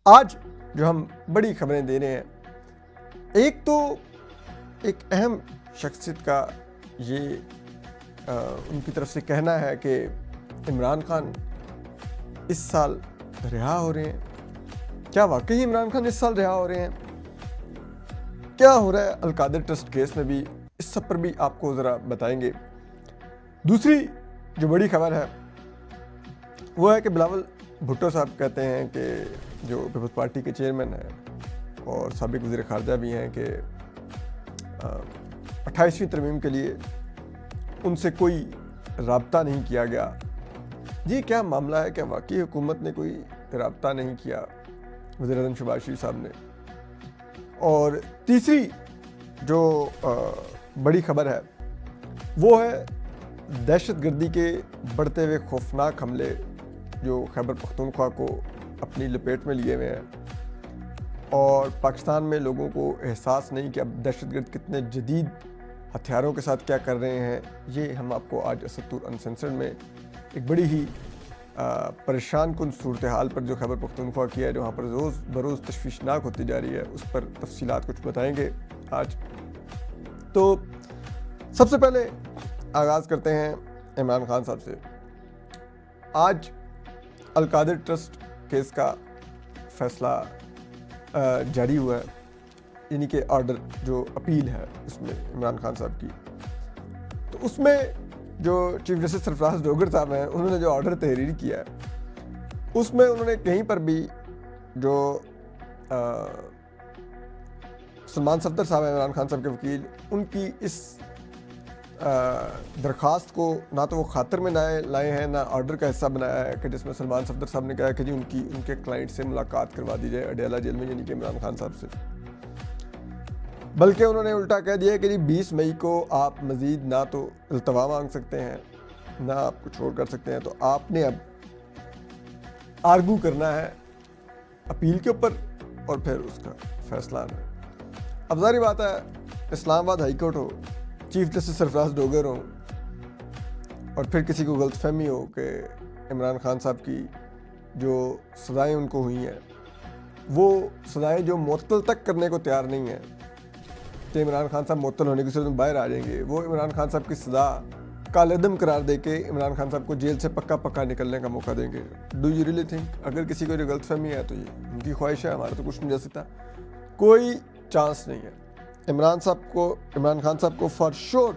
آج جو ہم بڑی خبریں دے رہے ہیں، ایک تو ایک اہم شخصیت کا یہ ان کی طرف سے کہنا ہے کہ عمران خان اس سال رہا ہو رہے ہیں۔ کیا واقعی عمران خان اس سال رہا ہو رہے ہیں؟ کیا ہو رہا ہے القادر ٹرسٹ کیس میں بھی، اس سب پر بھی آپ کو ذرا بتائیں گے۔ دوسری جو بڑی خبر ہے وہ ہے کہ بلاول بھٹو صاحب کہتے ہیں کہ جو پیپلز پارٹی کے چیئرمین ہیں اور سابق وزیر خارجہ بھی ہیں کہ 28ویں ترمیم کے لیے ان سے کوئی رابطہ نہیں کیا گیا۔ یہ کیا معاملہ ہے کہ واقعی حکومت نے کوئی رابطہ نہیں کیا وزیر اعظم شہباز شریف صاحب نے؟ اور تیسری جو بڑی خبر ہے وہ ہے دہشت گردی کے بڑھتے ہوئے خوفناک حملے جو خیبر پختونخوا کو اپنی لپیٹ میں لیے ہوئے ہیں، اور پاکستان میں لوگوں کو احساس نہیں کہ اب دہشت گرد کتنے جدید ہتھیاروں کے ساتھ کیا کر رہے ہیں۔ یہ ہم آپ کو آج اسد طور انسنسرڈ میں ایک بڑی ہی پریشان کن صورتحال پر جو خیبر پختونخوا کی ہے، جو وہاں پر روز بروز تشویشناک ہوتی جا رہی ہے، اس پر تفصیلات کچھ بتائیں گے آج۔ تو سب سے پہلے آغاز کرتے ہیں عمران خان صاحب سے۔ آج القادر ٹرسٹ کیس کا فیصلہ جاری ہوا ہے، یعنی کہ آرڈر جو اپیل ہے اس میں عمران خان صاحب کی۔ تو اس میں جو چیف جسٹس سرفراز ڈوگر صاحب ہیں، انہوں نے جو آرڈر تحریر کیا ہے اس میں انہوں نے کہیں پر بھی جو سلمان صفدر صاحب ہیں عمران خان صاحب کے وکیل، ان کی اس درخواست کو نہ تو وہ خاطر میں لائے ہیں، نہ آرڈر کا حصہ بنایا ہے، کہ جس میں سلمان صفدر صاحب نے کہا کہ جی ان کے کلائنٹ سے ملاقات کروا دی جائے اڈیالہ جیل میں، یعنی کہ عمران خان صاحب سے۔ بلکہ انہوں نے الٹا کہہ دیا کہ جی 20 مئی کو آپ مزید نہ تو التوا مانگ سکتے ہیں، نہ آپ کچھ اور کر سکتے ہیں، تو آپ نے اب آرگو کرنا ہے اپیل کے اوپر اور پھر اس کا فیصلہ آنا ہے۔ اب ظاہری بات ہے، اسلام آباد ہائی کورٹ ہو، چیف جسٹس سرفراز ڈوگر ہوں، اور پھر کسی کو غلط فہمی ہو کہ عمران خان صاحب کی جو سزائیں ان کو ہوئی ہیں، وہ سزائیں جو معطل تک کرنے کو تیار نہیں ہیں کہ عمران خان صاحب معطل ہونے کی صورت میں باہر آ جائیں گے، وہ عمران خان صاحب کی سزا کالعدم قرار دے کے عمران خان صاحب کو جیل سے پکا نکلنے کا موقع دیں گے۔ Do you really think? اگر کسی کو جو غلط فہمی ہے تو یہ ان کی خواہش ہے، ہمارا تو کچھ نہیں جا سکتا، کوئی چانس نہیں ہے۔ عمران خان صاحب کو فار شور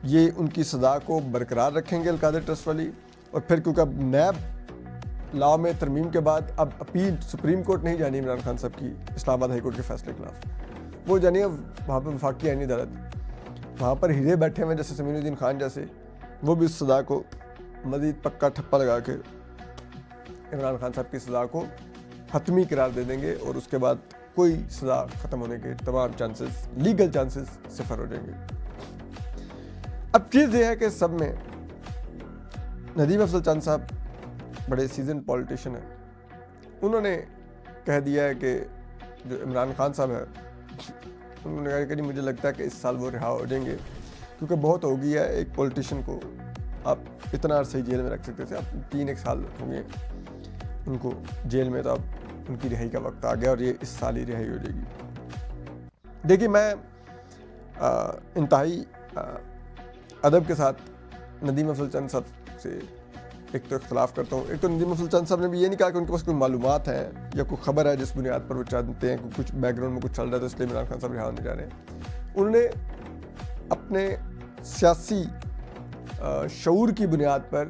یہ ان کی سزا کو برقرار رکھیں گے القادر ٹرسٹ والی، اور پھر کیونکہ اب نیب لا میں ترمیم کے بعد اب اپیل سپریم کورٹ نہیں جانی عمران خان صاحب کی اسلام آباد ہائی کورٹ کے فیصلے کے خلاف، وہ جانیے وہاں پہ وفاقی آئینی عدالت، وہاں پر ہیرے بیٹھے ہوئے جیسے سمین الدین خان جیسے، وہ بھی اس سزا کو مزید پکا ٹھپا لگا کے عمران خان صاحب کی سزا کو حتمی قرار دے دیں گے، اور اس کے بعد کوئی سزا ختم ہونے کے تمام چانسز، لیگل چانسز صفر ہو جائیں گے۔ اب چیز یہ ہے کہ سب میں ندیم افضل چند صاحب بڑے سیزن پولیٹیشین ہیں، انہوں نے کہہ دیا ہے کہ جو عمران خان صاحب ہے، انہوں نے کہا کہ مجھے لگتا ہے کہ اس سال وہ رہا ہو جائیں گے، کیونکہ بہت ہو گیا ہے ایک پولیٹیشین کو آپ اتنا عرصے جیل میں رکھ سکتے تھے، اب 3 سال ہو گئے ان کو جیل میں، تو اب ان کی رہائی کا وقت آ گیا اور یہ اس سال ہی رہائی ہو جائے گی۔ دیکھیے، میں انتہائی ادب کے ساتھ ندیم افضل چند صاحب سے ایک تو اختلاف کرتا ہوں۔ ایک تو ندیم افضل چند صاحب نے بھی یہ نہیں کہا کہ ان کے پاس کوئی معلومات ہیں یا کوئی خبر ہے جس بنیاد پر وہ چاہتے ہیں کہ کچھ بیک گراؤنڈ میں کچھ چل رہا ہے تو اس لیے عمران خان صاحب رہا ہونے جا رہے ہیں۔ انہوں نے اپنے سیاسی شعور کی بنیاد پر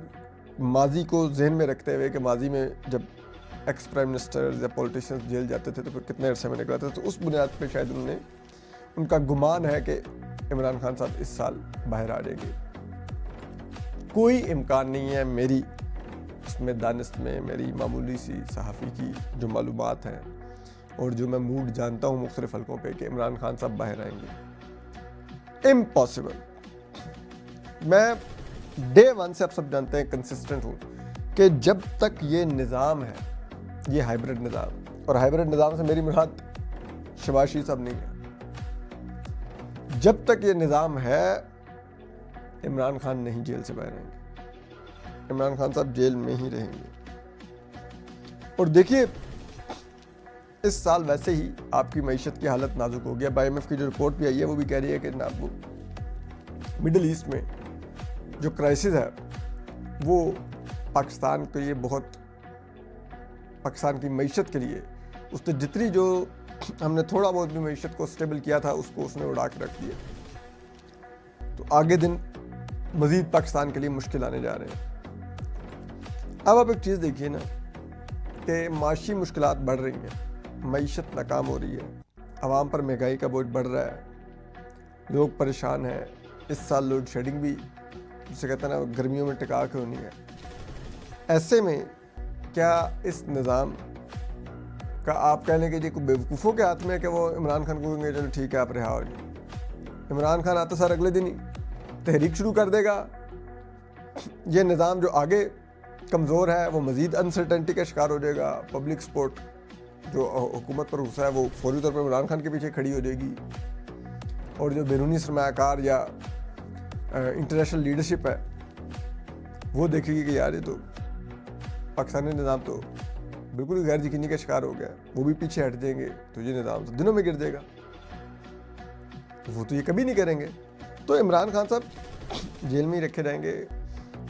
ماضی کو ذہن میں رکھتے ہوئے کہ ماضی میں جب ایکس پرائم منسٹر یا پولیٹیشینز جیل جاتے تھے تو پھر کتنے عرصے میں نکلاتے تھے، تو اس بنیاد پہ شاید ان کا گمان ہے کہ عمران خان صاحب اس سال باہر آ جائیں گے۔ کوئی امکان نہیں ہے، میری اس میں دانست میں میری معمولی سی صحافی کی جو معلومات ہیں اور جو میں موڈ جانتا ہوں مختلف حلقوں پہ، کہ عمران خان صاحب باہر آئیں گے۔ امپاسبل۔ میں ڈے 1 سے آپ سب جانتے ہیں کنسسٹنٹ ہوں کہ جب تک یہ نظام ہے، یہ ہائبرڈ نظام، اور ہائبرڈ نظام سے میری مراد شہباز شریف صاحب نہیں ہے، جب تک یہ نظام ہے عمران خان نہیں جیل سے باہر آئیں گے، عمران خان صاحب جیل میں ہی رہیں گے۔ اور دیکھیے، اس سال ویسے ہی آپ کی معیشت کی حالت نازک ہو گیا. IMF کی جو رپورٹ بھی آئی ہے وہ بھی کہہ رہی ہے کہ جناب وہ مڈل ایسٹ میں جو کرائسس ہے وہ پاکستان کے لیے پاکستان کی معیشت کے لیے اس نے جتنی جو ہم نے تھوڑا بہت بھی معیشت کو سٹیبل کیا تھا اس کو اس نے اڑا کے رکھ دیا. تو آگے دن مزید پاکستان کے لیے مشکل آنے جا رہے ہیں. اب آپ ایک چیز دیکھیے نا کہ معاشی مشکلات بڑھ رہی ہیں, معیشت ناکام ہو رہی ہے, عوام پر مہنگائی کا بوجھ بڑھ رہا ہے, لوگ پریشان ہیں. اس سال لوڈ شیڈنگ بھی جسے کہتے ہیں نا گرمیوں میں ٹکا کے ہونی ہے. ایسے میں کیا اس نظام کا آپ کہہ لیں کہ جی کوئی بیوقوفوں کے ہاتھ میں ہے کہ وہ عمران خان کو کہیں گے چلو ٹھیک ہے آپ رہا ہو جائیں. عمران خان آتا سر اگلے دن ہی تحریک شروع کر دے گا. یہ نظام جو آگے کمزور ہے وہ مزید انسرٹنٹی کا شکار ہو جائے گا. پبلک سپورٹ جو حکومت پر غصہ ہے وہ فوری طور پر عمران خان کے پیچھے کھڑی ہو جائے گی, اور جو بیرونی سرمایہ کار یا انٹرنیشنل لیڈرشپ ہے وہ دیکھے گی کہ یار یہ تو پاکستانی نظام تو بالکل غیر یقینی کا شکار ہو گیا, وہ بھی پیچھے ہٹ جائیں گے تو یہ نظام تو دنوں میں گر جائے گا. وہ تو یہ کبھی نہیں کریں گے. تو عمران خان صاحب جیل میں ہی رکھے رہیں گے,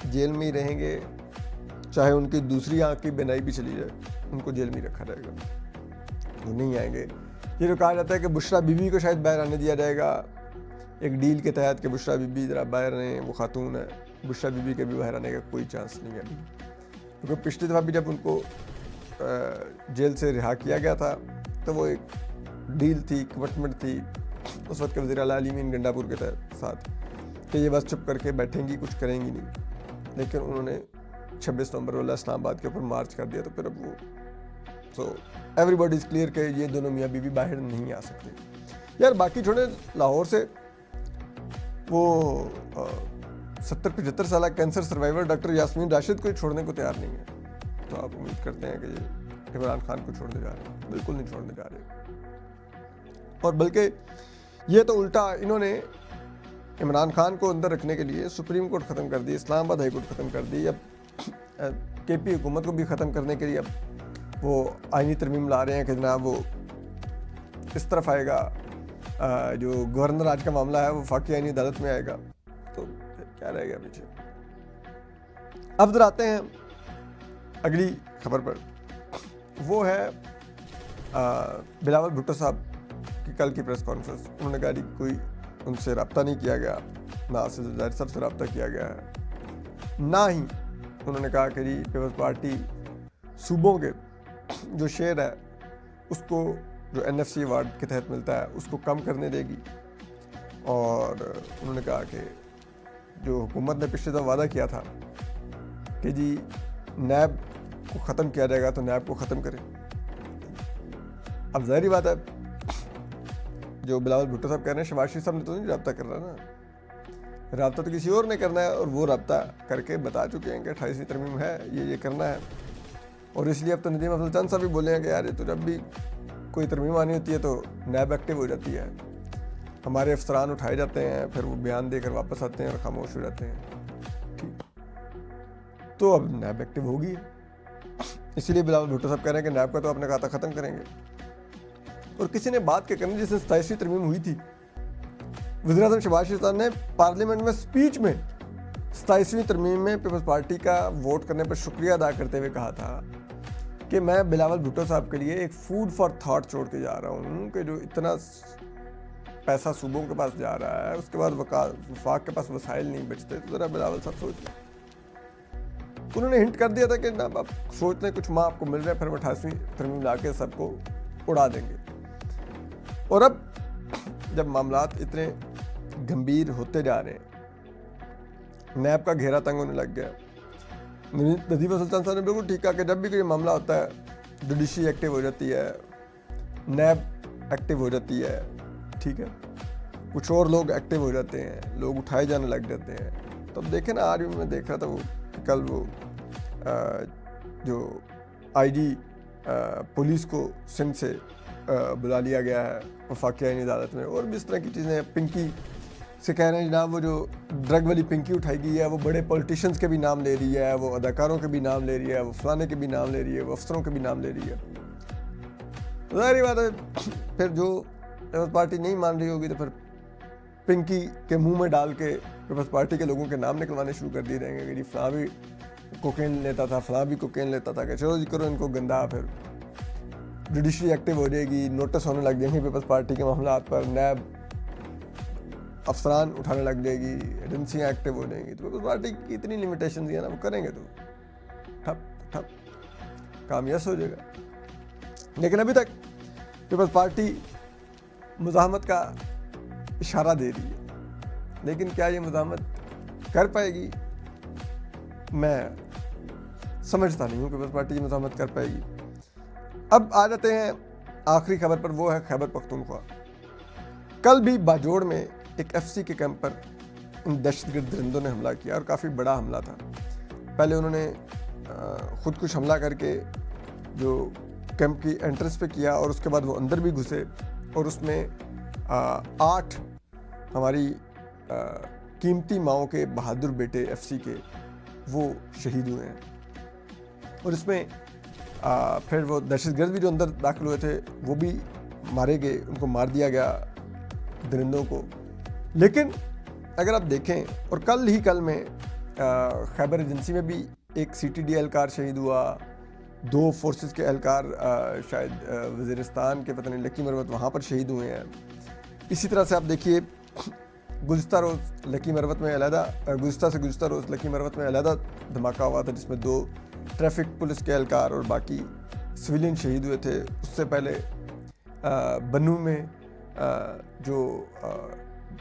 جیل میں ہی رہیں گے, چاہے ان کی دوسری آنکھ کی بینائی بھی چلی جائے ان کو جیل میں ہی رکھا جائے گا, وہ نہیں آئیں گے. یہ جو کہا جاتا ہے کہ بشرا بی بی کو شاید باہر آنے دیا جائے گا ایک ڈیل کے تحت کہ بشرا بی بی ذرا باہر رہیں, وہ خاتون ہے, بشرا بی بی کے بھی باہر آنے کا کوئی چانس نہیں ہے ابھی, کیونکہ پچھلی دفعہ بھی جب ان کو جیل سے رہا کیا گیا تھا تو وہ ایک ڈیل تھی, کمٹمنٹ تھی اس وقت کے وزیر اعلیٰ علی مین گنڈا پور کے ساتھ کہ یہ بس چپ کر کے بیٹھیں گی, کچھ کریں گی نہیں. لیکن انہوں نے 26 نومبر والا اسلام آباد کے اوپر مارچ کر دیا, تو پھر اب وہ so every body is clear کہ یہ دونوں میاں بیوی باہر نہیں آ سکتے. یار باقی چھوڑے, لاہور سے وہ 70-75 سالہ cancer survivor doctor Yasmin Rashid کو چھوڑنے کو تیار نہیں ہے. تو آپ امید کرتے ہیں کہ یہ عمران خان کو چھوڑنے جا رہے ہیں؟ بالکل نہیں چھوڑنے جا رہے. اور بلکہ یہ تو الٹا انہوں نے عمران خان کو اندر رکھنے کے لیے سپریم کورٹ ختم کر دی, اسلام آباد ہائی کورٹ ختم کر دی, اب کے پی حکومت کو بھی ختم کرنے کے لیے اب وہ آئینی ترمیم لا رہے ہیں کہ جناب وہ اس طرف آئے گا, جو گورنر آج کا معاملہ ہے وہ وفاقی آئینی عدالت میں آئے گا. تو کیا رہے گا پیچھے. اب ذرا آتے ہیں اگلی خبر پر, وہ ہے بلاول بھٹو صاحب کی کل کی پریس کانفرنس. انہوں نے کہا کہ کوئی ان سے رابطہ نہیں کیا گیا, نہ اسد زاہد صاحب سے رابطہ کیا گیا ہے, نہ ہی انہوں نے کہا کہ پیپلز پارٹی صوبوں کے جو شیئر ہے اس کو جو NFC ایوارڈ کے تحت ملتا ہے اس کو کم کرنے دے گی. اور انہوں نے کہا کہ جو حکومت نے پچھلے دفعہ وعدہ کیا تھا کہ جی نیب کو ختم کیا جائے گا تو نیب کو ختم کرے. اب ظاہری بات ہے جو بلاول بھٹو صاحب کہہ رہے ہیں شہباز شریف صاحب نے تو نہیں رابطہ کرنا نا, رابطہ تو کسی اور نے کرنا ہے, اور وہ رابطہ کر کے بتا چکے ہیں کہ 28ویں ترمیم ہے, یہ کرنا ہے. اور اس لیے اب تو ندیم افضل چند صاحب بھی بولے ہیں کہ یار یہ تو جب بھی کوئی ترمیم آنی ہوتی ہے تو نیب ایکٹیو ہو جاتی ہے, ہمارے افسران اٹھائے جاتے ہیں, پھر وہ بیان دے کر واپس آتے ہیں اور خاموش ہو جاتے ہیں. ٹھیک, تو اب نیب ایکٹیو ہوگی, اسی لیے بلاول بھٹو صاحب کہہ رہے ہیں کہ نیب کا تو اپنے کھاتا ختم کریں گے. اور کسی نے بات کیا کرنی, جس نے 27ویں ترمیم ہوئی تھی, وزیر اعظم شہباز شریف صاحب نے پارلیمنٹ میں اسپیچ میں 27ویں ترمیم میں پیپلز پارٹی کا ووٹ کرنے پر شکریہ ادا کرتے ہوئے کہا تھا کہ میں بلاول بھٹو صاحب کے لیے ایک فوڈ فار تھاٹ چھوڑ کے جا رہا ہوں کہ جو اتنا پیسہ صوبوں کے پاس جا رہا ہے, اس کے بعد وفاق کے پاس وسائل نہیں بچتے, تو ذرا بلاول صاحب سوچ لیں. انہوں نے ہنٹ کر دیا تھا کہ جناب آپ سوچ لیں کچھ ماہ آپ کو مل رہے ہیں, پھر 28ویں ترمیم لا کے سب کو اڑا دیں گے. اور اب جب معاملات اتنے گمبھیر ہوتے جا رہے ہیں, نیب کا گھیرا تنگ ہونے لگ گیا. ندیم افضل چند صاحب نے بالکل ٹھیک کہا کہ جب بھی کوئی معاملہ ہوتا ہے جوڈیشری ایکٹیو ہو جاتی ہے, نیب ایکٹیو ہو جاتی ہے, ٹھیک ہے, کچھ اور لوگ ایکٹیو ہو جاتے ہیں, لوگ اٹھائے جانے لگ جاتے ہیں. تو اب دیکھیں نا, آج بھی میں دیکھ رہا تھا وہ کہ کل وہ جو IG پولیس کو سندھ سے بلا لیا گیا ہے وفاقی آئینی عدالت میں, اور بھی اس طرح کی چیزیں. پنکی سے کہہ رہے ہیں جناب وہ جو ڈرگ والی پنکی اٹھائی گئی ہے وہ بڑے پولیٹیشنز کے بھی نام لے رہی ہے, وہ اداکاروں کے بھی نام لے رہی ہے, وہ فلانے کے بھی نام لے رہی ہے, وہ افسروں کے بھی نام لے رہی ہے. ظاہری بات ہے پھر جو پیپلز پارٹی نہیں مان رہی ہوگی تو پھر پنکی کے منہ میں ڈال کے پیپلز پارٹی کے لوگوں کے نام نکلوانے شروع کر دیے جائیں گے کہ جی فلاں بھی کوکین لیتا تھا، فلاں بھی کوکین لیتا تھا، کہ چلو جی کرو ان کو گندا. پھر جوڈیشری ایکٹیو ہو جائے گی، نوٹس ہونے لگ جائیں گے پیپلز پارٹی کے معاملات پر، نیب افسران اٹھانے لگ جائے گی، ایجنسیاں ایکٹیو ہو جائیں گی. تو پیپلز پارٹی کی اتنی لمیٹیشنز ہیں نا، وہ کریں گے تو ٹھپ ٹھپ کام یس ہو جائے گا. لیکن ابھی تک پیپلز پارٹی مزاحمت کا اشارہ دے رہی ہے، لیکن کیا یہ مزاحمت کر پائے گی؟ میں سمجھتا نہیں ہوں پیپلز پارٹی مزاحمت کر پائے گی. اب آ جاتے ہیں آخری خبر پر، وہ ہے خیبر پختونخوا. کل بھی باجوڑ میں ایک ایف سی کے کیمپ پر ان دہشت گرد درندوں نے حملہ کیا، اور کافی بڑا حملہ تھا. پہلے انہوں نے خود کش حملہ کر کے جو کیمپ کی انٹرنس پہ کیا، اور اس کے بعد وہ اندر بھی گھسے، اور اس میں 8 ہماری قیمتی ماؤں کے بہادر بیٹے ایف سی کے وہ شہید ہوئے ہیں. اور اس میں پھر وہ دہشت گرد بھی جو اندر داخل ہوئے تھے وہ بھی مارے گئے، ان کو مار دیا گیا درندوں کو. لیکن اگر آپ دیکھیں، اور کل میں خیبر ایجنسی میں بھی ایک سی ٹی ڈی اہلکار شہید ہوا، 2 فورسز کے اہلکار شاید وزیرستان کے پتہ نہیں لکی مروت وہاں پر شہید ہوئے ہیں. اسی طرح سے آپ دیکھیے گزشتہ روز لکی مروت میں علیحدہ دھماکہ ہوا تھا، جس میں 2 ٹریفک پولیس کے اہلکار اور باقی سویلین شہید ہوئے تھے. اس سے پہلے بنو میں جو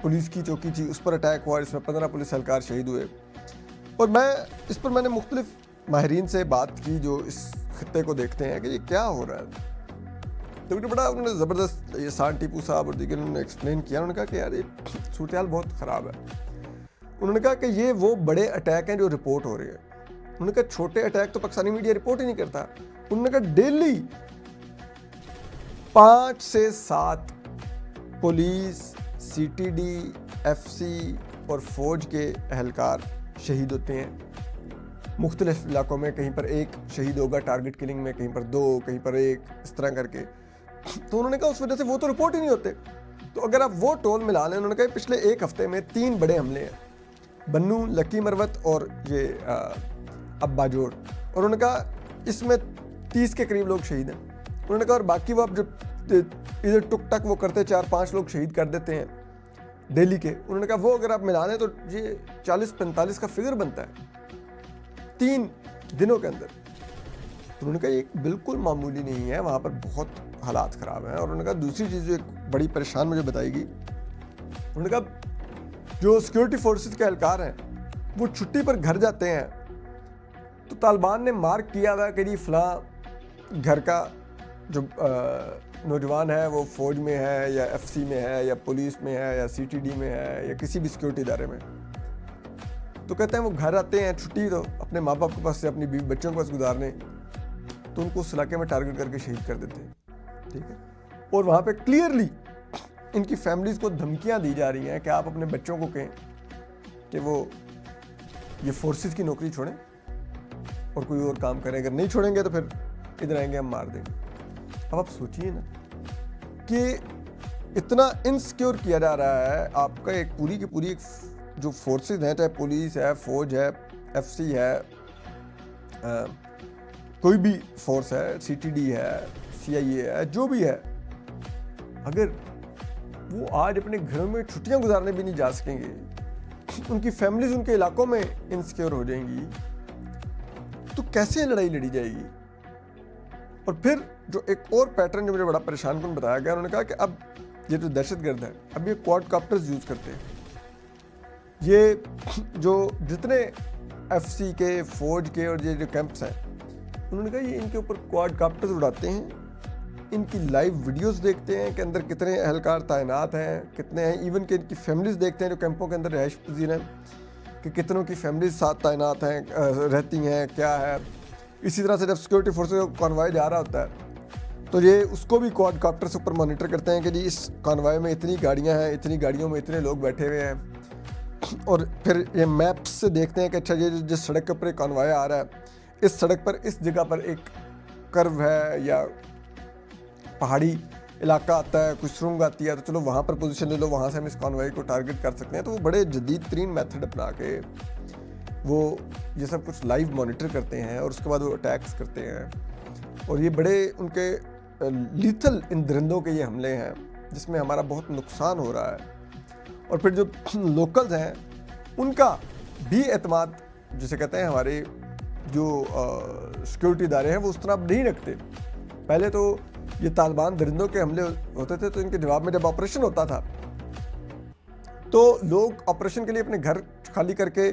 پولیس کی چوکی تھی اس پر اٹیک ہوا، جس میں 15 پولیس اہلکار شہید ہوئے. اور میں نے مختلف ماہرین سے بات کی جو اس خطے کو دیکھتے ہیں کہ یہ کیا ہو رہا ہے. تو انہوں نے زبردست یہ سان ٹیپو صاحب اور دیگر انہوں نے ایکسپلین کیا. انہوں نے کہا کہ یار یہ صورتحال بہت خراب ہے. انہوں نے کہا کہ یہ وہ بڑے اٹیک ہیں جو رپورٹ ہو رہے ہیں. انہوں نے کہا چھوٹے اٹیک تو پاکستانی میڈیا رپورٹ ہی نہیں کرتا. انہوں نے کہا ڈیلی 5 سے 7 police, C T D, F C اور فوج کے اہلکار شہید ہوتے ہیں مختلف علاقوں میں. کہیں پر 1 شہید ہوگا ٹارگٹ کلنگ میں، کہیں پر 2، کہیں پر 1، اس طرح کر کے. تو انہوں نے کہا اس وجہ سے وہ تو رپورٹ ہی نہیں ہوتے. تو اگر آپ وہ ٹول ملا لیں، انہوں نے کہا پچھلے 1 ہفتے میں 3 بڑے حملے ہیں، بنو، لکی مروت اور یہ اب باجوڑ. اور انہوں نے کہا اس میں 30 کے قریب لوگ شہید ہیں. انہوں نے کہا اور باقی وہ اب جو ادھر ٹک ٹک وہ کرتے 4-5 لوگ شہید کر دیتے ہیں ڈیلی کے. انہوں نے کہا وہ اگر آپ ملا لیں تو یہ 40-45 کا فگر بنتا ہے 3 دنوں کے اندر. تو انہوں نے کہا یہ بالکل معمولی نہیں ہے، وہاں پر بہت حالات خراب ہیں. اور انہوں نے کہا دوسری چیز جو ایک بڑی پریشان مجھے بتائی گئی، انہوں نے کہا جو سیکورٹی فورسز کے اہلکار ہیں وہ چھٹی پر گھر جاتے ہیں تو طالبان نے مارک کیا ہوا کہ جی فلاں گھر کا جو نوجوان ہے وہ فوج میں ہے یا ایف سی میں ہے یا پولیس میں ہے یا سی ٹی ڈی میں ہے یا کسی بھی سیکورٹی ادارے میں. تو کہتے ہیں وہ گھر آتے ہیں چھٹی تو اپنے ماں باپ کے پاس سے اپنی بیوی بچوں کے پاس گزارنے، تو ان کو اس علاقے میں ٹارگٹ کر کے شہید کر دیتے ہیں. ٹھیک ہے. اور وہاں پہ کلیئرلی ان کی فیملیز کو دھمکیاں دی جا رہی ہیں کہ آپ اپنے بچوں کو کہیں کہ وہ یہ فورسز کی نوکری چھوڑیں اور کوئی اور کام کریں. اگر نہیں چھوڑیں گے تو پھر ادھر آئیں گے ہم مار دیں گے. اب آپ سوچئے نا کہ اتنا انسیکیور کیا جا رہا ہے آپ کا ایک پوری کی پوری جو فورسز ہیں، چاہے پولیس ہے، فوج ہے، ایف سی ہے، کوئی بھی فورس ہے، سی ٹی ڈی ہے، سی آئی اے ہے، جو بھی ہے، اگر وہ آج اپنے گھروں میں چھٹیاں گزارنے بھی نہیں جا سکیں گے، ان کی فیملیز ان کے علاقوں میں انسیکیور ہو جائیں گی، تو کیسے لڑائی لڑی جائے گی؟ اور پھر جو ایک اور پیٹرن جو مجھے بڑا پریشان کن بتایا گیا، انہوں نے کہا کہ اب یہ جو دہشت گرد ہے اب یہ کوڈ کاپٹرز یوز کرتے ہیں. یہ جو جتنے ایف سی کے، فوج کے اور یہ جو کیمپس ہیں، انہوں نے کہا یہ ان کے اوپر کوڈ کاپٹرز اڑاتے ہیں، ان کی لائیو ویڈیوز دیکھتے ہیں کہ اندر کتنے اہلکار تعینات ہیں، کتنے ہیں، ایون کہ ان کی فیملیز دیکھتے ہیں جو کیمپوں کے اندر رہائش پذیر ہیں کہ کتنوں کی فیملیز ساتھ تعینات ہیں، رہتی ہیں، کیا ہے. اسی طرح سے جب سیکورٹی فورسز کا کانوائے جا رہا ہوتا ہے تو یہ اس کو بھی کوڈ کاپٹر سے اوپر مانیٹر کرتے ہیں کہ جی اس کانوائے میں اتنی گاڑیاں ہیں، اتنی گاڑیوں میں اتنے لوگ بیٹھے ہوئے ہیں. اور پھر یہ میپس سے دیکھتے ہیں کہ اچھا یہ جس سڑک کے اوپر ایک کانوائے آ رہا ہے، اس سڑک پر اس جگہ پر ایک کرو ہے یا پہاڑی علاقہ آتا ہے، کوئی سرنگ آتی ہے، تو چلو وہاں پر پوزیشن لے لو، وہاں سے ہم اس کانوائے کو ٹارگٹ کر سکتے ہیں. تو وہ بڑے جدید ترین میتھڈ اپنا کے وہ یہ سب کچھ لائیو مانیٹر کرتے ہیں اور اس کے بعد وہ اٹیکس کرتے ہیں. اور یہ بڑے ان کے لیتھل ان درندوں کے یہ حملے ہیں جس میں ہمارا بہت نقصان ہو رہا ہے. اور پھر جو لوکلز ہیں ان کا بھی اعتماد جسے کہتے ہیں ہمارے جو سیکیورٹی ادارے ہیں وہ اس طرح نہیں رکھتے. پہلے تو یہ طالبان درندوں کے حملے ہوتے تھے تو ان کے جواب میں جب آپریشن ہوتا تھا تو لوگ آپریشن کے لیے اپنے گھر خالی کر کے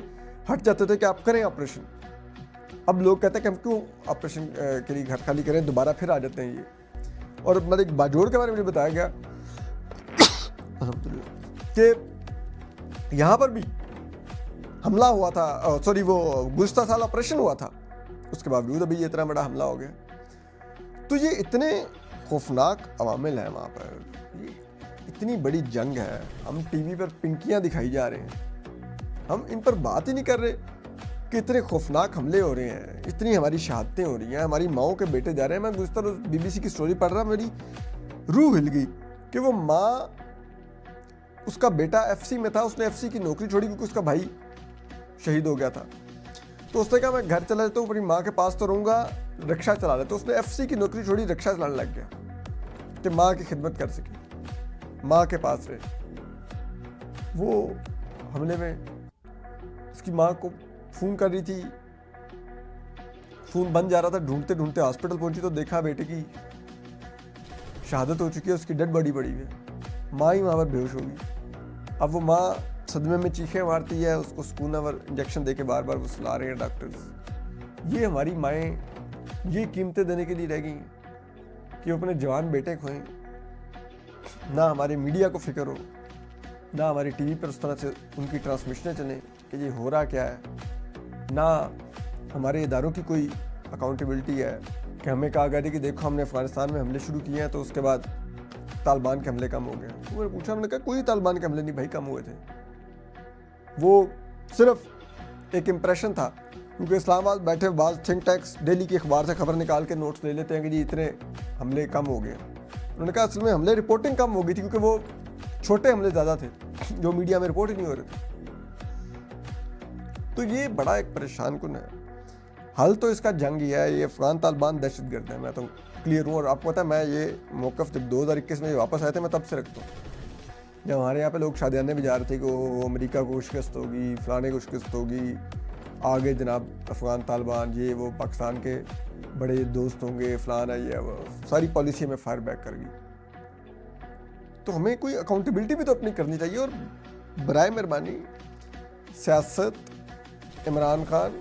ہٹ جاتے تھے کہ آپ کریں آپریشن. اب لوگ کہتے ہیں کہ ہم کیوں آپریشن کے لیے گھر خالی کریں، دوبارہ پھر آ جاتے ہیں یہ. اور ایک باجوڑ کے بارے میں بتایا گیا کہ یہاں پر بھی حملہ ہوا تھا، وہ گزشتہ سال آپریشن ہوا تھا، اس کے باوجود ابھی یہ اتنا بڑا حملہ ہو گیا. تو یہ اتنے خوفناک عوامل ہیں وہاں پر، یہ اتنی بڑی جنگ ہے. ہم ٹی وی پر پنکیاں دکھائی جا رہے ہیں، ہم ان پر بات ہی نہیں کر رہے کہ اتنے خوفناک حملے ہو رہے ہیں، اتنی ہماری شہادتیں ہو رہی ہیں، ہماری ماؤں کے بیٹے جا رہے ہیں. میں گزشتہ روز BBC کی سٹوری پڑھ رہا، میری روح ہل گئی کہ وہ ماں، اس کا بیٹا FC میں تھا، اس نے FC کی نوکری چھوڑی کیونکہ اس کا بھائی شہید ہو گیا تھا. تو اس نے کہا میں گھر چلا جاتا ہوں، اپنی ماں کے پاس تو رہوں گا، رکشہ چلا لیتا. تو اس نے FC کی نوکری چھوڑی، رکشہ چلانے لگ گیا کہ ماں کی خدمت کر سکے، ماں کے پاس رہے. وہ حملے میں اس کی ماں کو فون کر رہی تھی، فون بند جا رہا تھا، ڈھونڈتے ڈھونڈتے ہاسپٹل پہنچی تو دیکھا بیٹے کی شہادت ہو چکی ہے، اس کی ڈیڈ باڈی پڑی ہوئی ہے. ماں ہی وہاں پر بے ہوش ہوگی. اب وہ ماں صدمے میں چیخیں مارتی ہے، اس کو سکون اور انجیکشن دے کے بار بار وہ سلا رہے ہیں ڈاکٹرز. یہ ہماری مائیں یہ قیمتیں دینے کے لیے رہ گئی ہیں کہ وہ اپنے جوان بیٹے کھوئیں. نہ ہمارے میڈیا کو فکر ہو، نہ ہماری ٹی وی پر اس طرح سے ان کی ٹرانسمیشنیں چلیں کہ یہ ہو رہا کیا ہے، نہ ہمارے اداروں کی کوئی اکاؤنٹیبلٹی ہے کہ ہمیں کہا گیا کہ دیکھو ہم نے افغانستان میں حملے شروع کیے ہیں تو اس کے بعد طالبان کے حملے کم ہو گئے. تو میں نے پوچھا، ہم نے کہا کوئی طالبان کے حملے نہیں بھائی، کم ہوئے تھے. وہ صرف ایک امپریشن تھا کیونکہ اسلام آباد بیٹھے بعض تھنک ٹینکس ڈیلی کی اخبار سے خبر نکال کے نوٹس لے لیتے ہیں کہ جی اتنے حملے کم ہو گئے. انہوں نے کہا اصل میں حملے رپورٹنگ کم ہو گئی تھی کیونکہ وہ چھوٹے حملے زیادہ تھے جو میڈیا میں رپورٹ ہی نہیں ہو رہے تھے. تو یہ بڑا ایک پریشان کن ہے. حل تو اس کا جنگ ہی ہے، یہ افغان طالبان دہشت گرد ہے، میں تو کلیئر ہوں. اور آپ کو پتا ہے میں یہ موقف جب 2021 میں واپس آئے تھے میں تب سے رکھتا ہوں. جب ہمارے یہاں پہ لوگ شادیانے بھی جا رہے تھے کہ وہ امریکہ کو شکست ہوگی، فلانے کو شکست ہوگی، آگے جناب افغان طالبان یہ وہ پاکستان کے بڑے دوست ہوں گے، فلانا یہ وہ ساری پالیسی میں فائر بیک کر گئی. تو ہمیں کوئی اکاؤنٹیبلٹی بھی تو اپنی کرنی چاہیے. اور برائے مہربانی سیاست، عمران خان،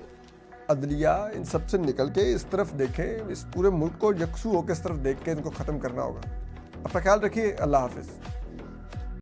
عدلیہ، ان سب سے نکل کے اس طرف دیکھیں، اس پورے ملک کو یکسو ہو کے اس طرف دیکھ کے ان کو ختم کرنا ہوگا. اپنا خیال رکھیے. اللہ حافظ.